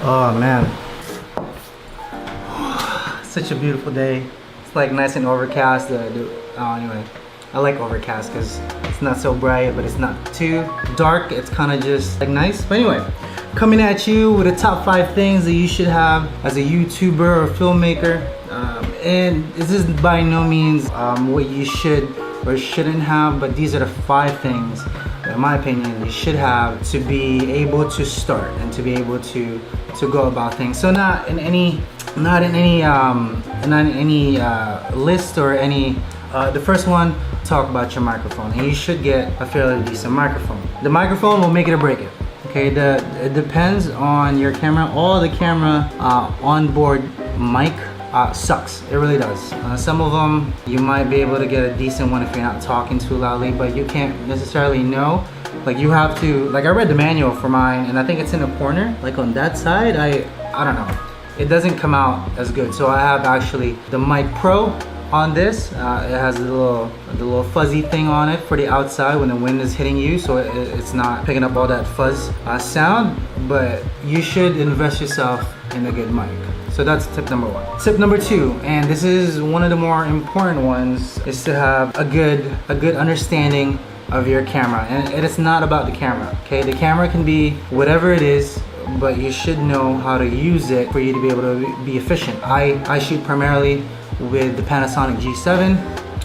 Oh man, such a beautiful day. It's like nice and overcast. Anyway, I like overcast because it's not so bright, but it's not too dark. It's kind of just like nice. But anyway, coming at you with the top 5 things that you should have as a YouTuber or filmmaker. And this is by no means what you should or shouldn't have, but these are the 5 things, in my opinion, you should have to be able to start and to be able to go about things. So not in any list or any. The first one, talk about your microphone, and you should get a fairly decent microphone. The microphone will make it or break it. Okay, it depends on your camera. All the camera onboard mic sucks. It really does. Some of them you might be able to get a decent one if you're not talking too loudly, but you can't necessarily know. Like you have to, like I read the manual for mine, and I think it's in the corner, like on that side. I don't know. It doesn't come out as good. So I have actually the Mic Pro on this. It has the little fuzzy thing on it for the outside when the wind is hitting you, so it's not picking up all that fuzz sound. But you should invest yourself in a good mic. So that's tip number 1. Tip number 2, and this is one of the more important ones, is to have a good understanding of your camera. And it's not about the camera. Okay, the camera can be whatever it is, but you should know how to use it for you to be able to be efficient. I shoot primarily with the Panasonic G7.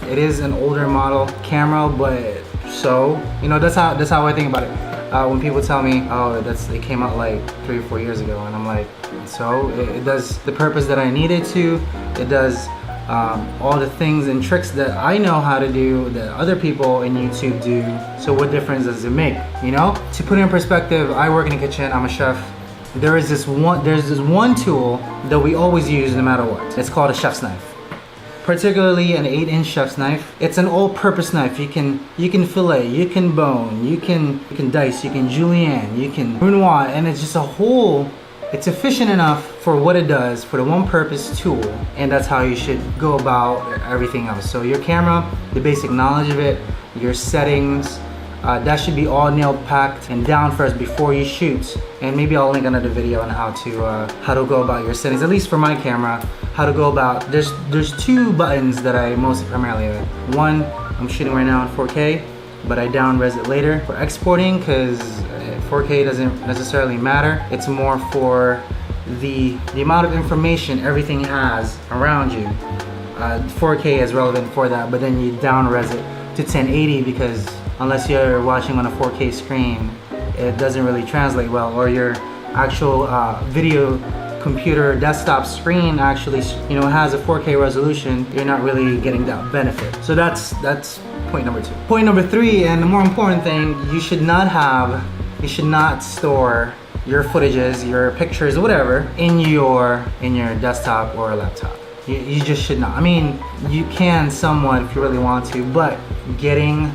It is an older model camera, but so you know that's how I think about it. When people tell me, oh, it came out like 3 or 4 years ago, and I'm like, so it does the purpose that I need it to. It does all the things and tricks that I know how to do that other people in YouTube do. So what difference does it make? You know, to put it in perspective, I work in the kitchen. I'm a chef. There's this one tool that we always use no matter what. It's called a chef's knife. Particularly an 8-inch chef's knife. It's an all-purpose knife. You can fillet, you can bone, you can dice, you can julienne, you can brunoise, and it's just a whole. It's efficient enough for what it does, for the one-purpose tool, and that's how you should go about everything else. So your camera, the basic knowledge of it, your settings, that should be all nailed, packed, and down first before you shoot. And maybe I'll link another video on how to go about your settings. At least for my camera, how to go about. There's 2 buttons that I mostly primarily use. One, I'm shooting right now in 4K, but I down-res it later for exporting because 4K doesn't necessarily matter. It's more for the amount of information everything has around you. 4K is relevant for that, but then you down-res it to 1080 because unless you're watching on a 4K screen, it doesn't really translate well, or your actual video computer desktop screen actually, you know, has a 4K resolution. You're not really getting that benefit. So that's point number 2. Point number 3, and the more important thing, you should not store your footages, your pictures, whatever, in your desktop or laptop. You just should not. I mean, you can somewhat if you really want to, but getting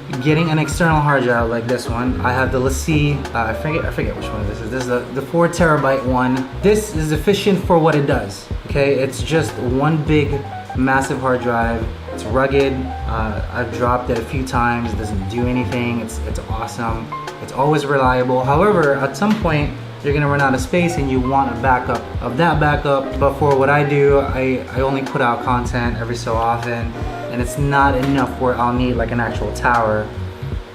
an external hard drive like this one. I have the LaCie, I forget which one this is. This is the 4 terabyte one. This is efficient for what it does. Okay, it's just one big, massive hard drive. It's rugged. I've dropped it a few times. It doesn't do anything. It's awesome. It's always reliable. However, at some point, you're gonna run out of space and you want a backup of that backup. But for what I do, I only put out content every so often, and it's not enough where I'll need like an actual tower,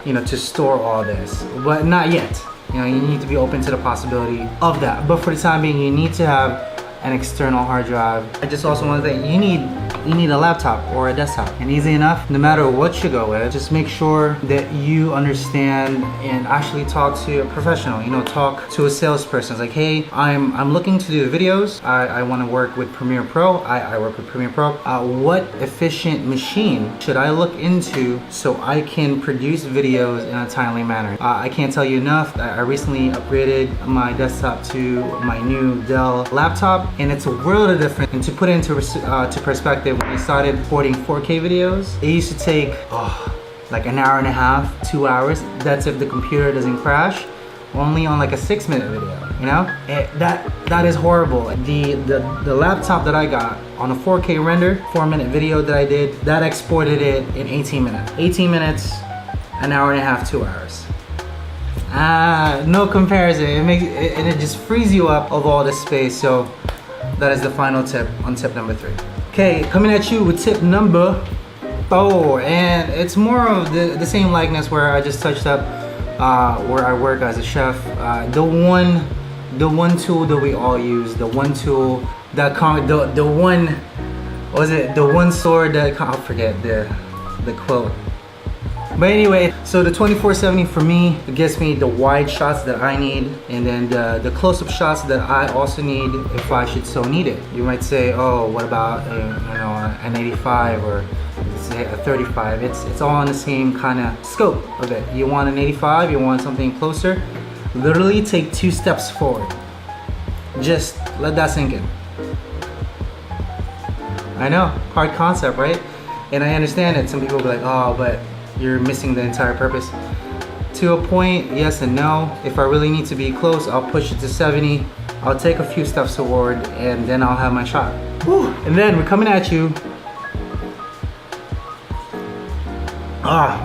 you know, to store all this. But not yet. You know, you need to be open to the possibility of that. But for the time being, you need to have an external hard drive. I just also want to say you need a laptop or a desktop, and easy enough. No matter what you go with, just make sure that you understand and actually talk to a professional. You know, talk to a salesperson. It's like, hey, I'm looking to do videos. I want to work with Premiere Pro. I work with Premiere Pro. What efficient machine should I look into so I can produce videos in a timely manner? I can't tell you enough. I recently upgraded my desktop to my new Dell laptop, and it's a world of difference. And to put it into perspective, when I started recording 4K videos, it used to take like an hour and a half, 2 hours. That's if the computer doesn't crash. Only on like a 6-minute video, you know? That is horrible. The laptop that I got on a 4K render, 4-minute video that I did, that exported it in 18 minutes. 18 minutes, an hour and a half, 2 hours. No comparison. It makes it, and it just frees you up of all this space. So that is the final tip on tip number 3. Okay, coming at you with tip number 4, and it's more of the same likeness where I just touched up where I work as a chef. The one tool that we all use, the one tool that the one sword that I'll forget the quote. But anyway, so the 24-70 for me, it gets me the wide shots that I need, and then the close-up shots that I also need if I should so need it. You might say, oh, what about an 85 or say a 35? It's all in the same kind of scope of it. You want an 85, you want something closer, literally take 2 steps forward. Just let that sink in. I know, hard concept, right? And I understand it. Some people will be like, oh, but you're missing the entire purpose. To a point, yes and no. If I really need to be close, I'll push it to 70. I'll take a few steps forward, and then I'll have my shot. Whew. And then we're coming at you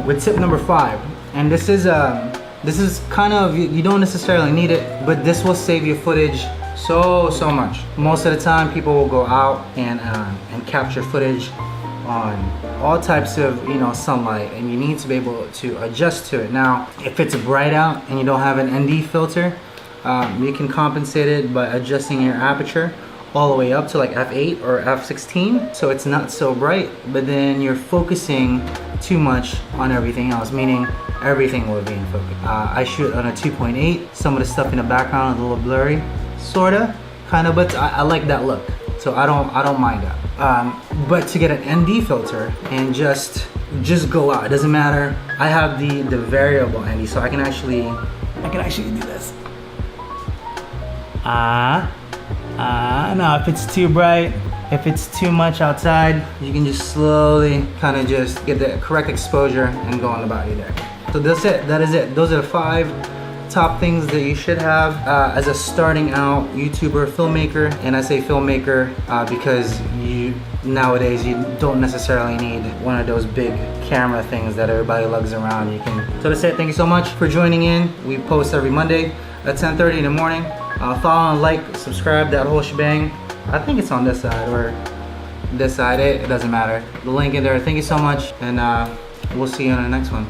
with tip number 5. And this is kind of, you don't necessarily need it, but this will save your footage so much. Most of the time, people will go out and capture footage on all types of sunlight, and you need to be able to adjust to it. Now, if it's bright out and you don't have an ND filter, you can compensate it by adjusting your aperture all the way up to like f8 or f16, so it's not so bright, but then you're focusing too much on everything else, meaning everything will be in focus. I shoot on a 2.8. Some of the stuff in the background is a little blurry, sorta, kinda, but I like that look, so I don't mind that. But to get an ND filter and just go out, it doesn't matter. I have the variable ND, so I can actually do this. Now if it's too bright, if it's too much outside, you can just slowly kind of just get the correct exposure and go on about you there. So that's it. That is it. Those are the 5 top things that you should have as a starting out YouTuber, filmmaker. And I say filmmaker because nowadays you don't necessarily need one of those big camera things that everybody lugs around. So that's it. Thank you so much for joining in. We post every Monday at 10:30 in the morning. Follow and like, subscribe, that whole shebang. I think it's on this side or this side. It doesn't matter. The link in there. Thank you so much, and we'll see you on the next one.